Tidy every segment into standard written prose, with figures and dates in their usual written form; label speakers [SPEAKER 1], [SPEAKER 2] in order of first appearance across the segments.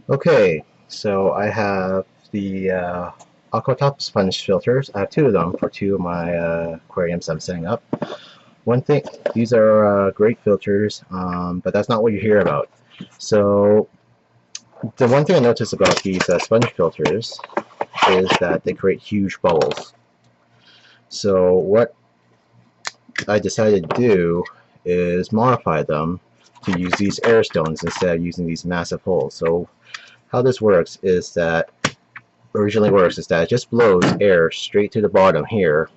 [SPEAKER 1] Okay, so I have the Aquatop Sponge Filters. I have two of them for two of my aquariums I'm setting up. One thing, these are great filters, but that's not what you hear about. So the one thing I noticed about these sponge filters is that they create huge bubbles. So what I decided to do is modify them to use these air stones instead of using these massive holes. So how this works is that it just blows air straight to the bottom here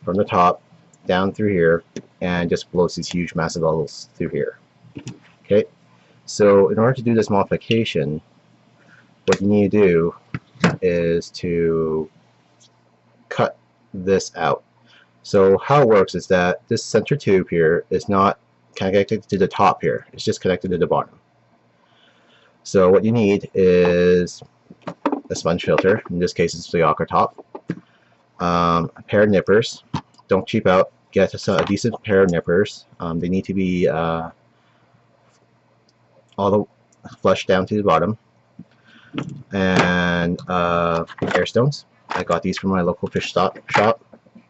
[SPEAKER 1] from the top down through here and just blows these huge massive bubbles through here. Okay, so in order to do this modification, what you need to do is to cut this out. So how it works is that this center tube here is not connected to the top here, it's just connected to the bottom. So what you need is a sponge filter. In this case, it's the Aquatop. A pair of nippers. Don't cheap out. Get a decent pair of nippers. They need to be all the flush down to the bottom. And air stones. I got these from my local fish shop.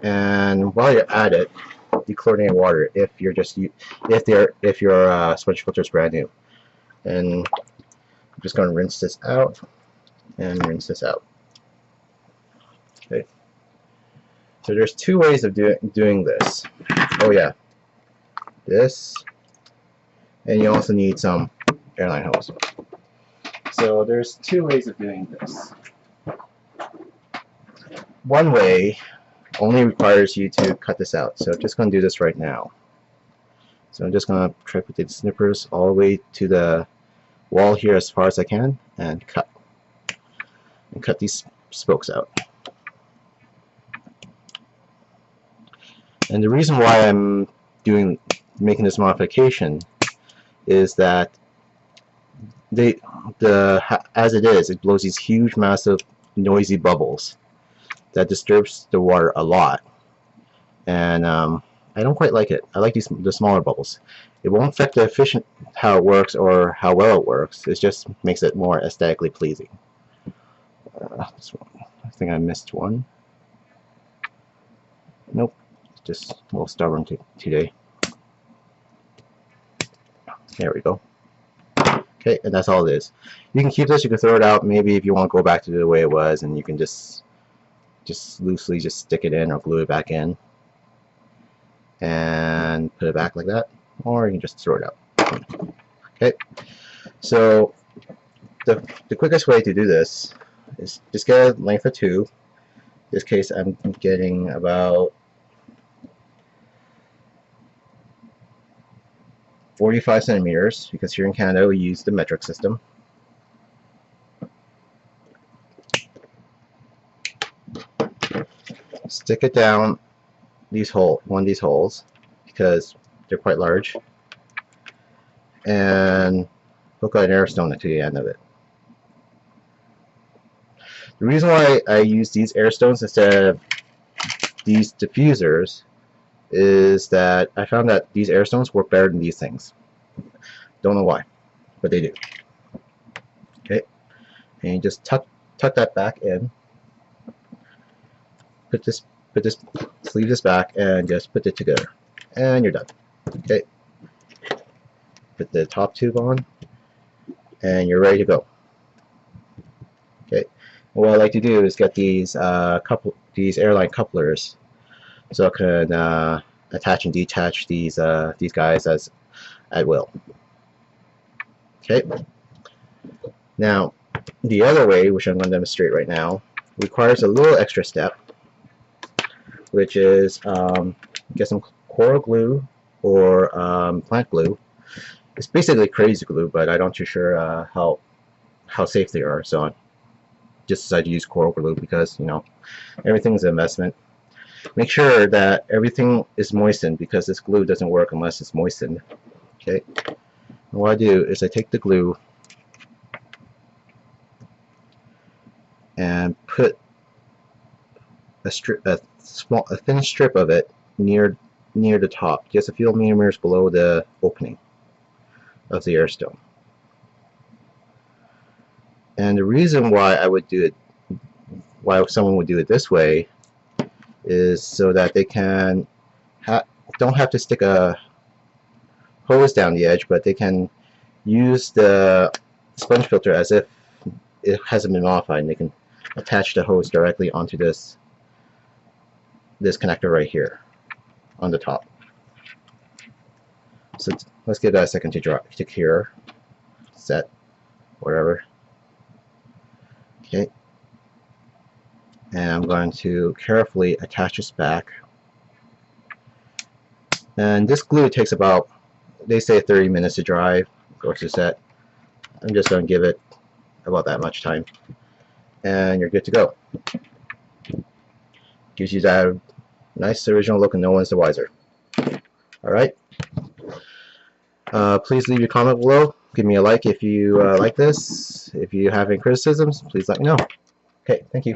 [SPEAKER 1] And while you're at it, dechlorinate water if your sponge filter is brand new. And I'm just going to rinse this out and rinse this out. Okay. So there's two ways of doing this. Oh yeah, this, and you also need some airline hose. So there's two ways of doing this. One way only requires you to cut this out. So I'm just going to do this right now. So I'm just going to try to put the snippers all the way to the wall here as far as I can and cut these spokes out. And the reason why I'm making this modification is that as it blows these huge, massive, noisy bubbles that disturbs the water a lot, and I don't quite like it. I like the smaller bubbles. It won't affect the efficient how it works or how well it works. It just makes it more aesthetically pleasing. This one, I think I missed one. Nope, just a little stubborn today. There we go. Okay, and that's all it is. You can keep this, you can throw it out, maybe if you want to go back to the way it was, and you can just loosely just stick it in or glue it back in and put it back like that, or you can just throw it out. Okay, so the quickest way to do this is just get a length of tube. In this case, I'm getting about 45 centimeters, because here in Canada we use the metric system. Stick it down one of these holes, because they're quite large, and hook an air stone to the end of it. The reason why I use these air stones instead of these diffusers is that I found that these air stones work better than these things. Don't know why, but they do. Okay, and you just tuck that back in. Sleeve this back and just put it together, and you're done. Okay, put the top tube on, and you're ready to go. Okay, what I like to do is get these airline couplers, so I can attach and detach these guys as at will. Okay. Now, the other way, which I'm going to demonstrate right now, requires a little extra step, which is get some coral glue or plant glue. It's basically crazy glue, but I'm not too sure how safe they are, so I just decided to use coral glue because, you know, everything's an investment. Make sure that everything is moistened, because this glue doesn't work unless it's moistened. Okay. And what I do is I take the glue and put a thin strip of it near the top, just a few millimeters below the opening of the air stone. And the reason why I would do it, why someone would do it this way, is so that they can don't have to stick a hose down the edge, but they can use the sponge filter as if it hasn't been modified, and they can attach the hose directly onto this connector right here on the top. So let's give that a second to dry, to cure, set, whatever. Okay, and I'm going to carefully attach this back. And this glue takes about, they say 30 minutes to dry or to set. I'm just going to give it about that much time, and you're good to go. Gives you that nice original look, and no one's the wiser. Alright, please leave your comment below. Give me a like if you like this. If you have any criticisms, please let me know. Okay, thank you.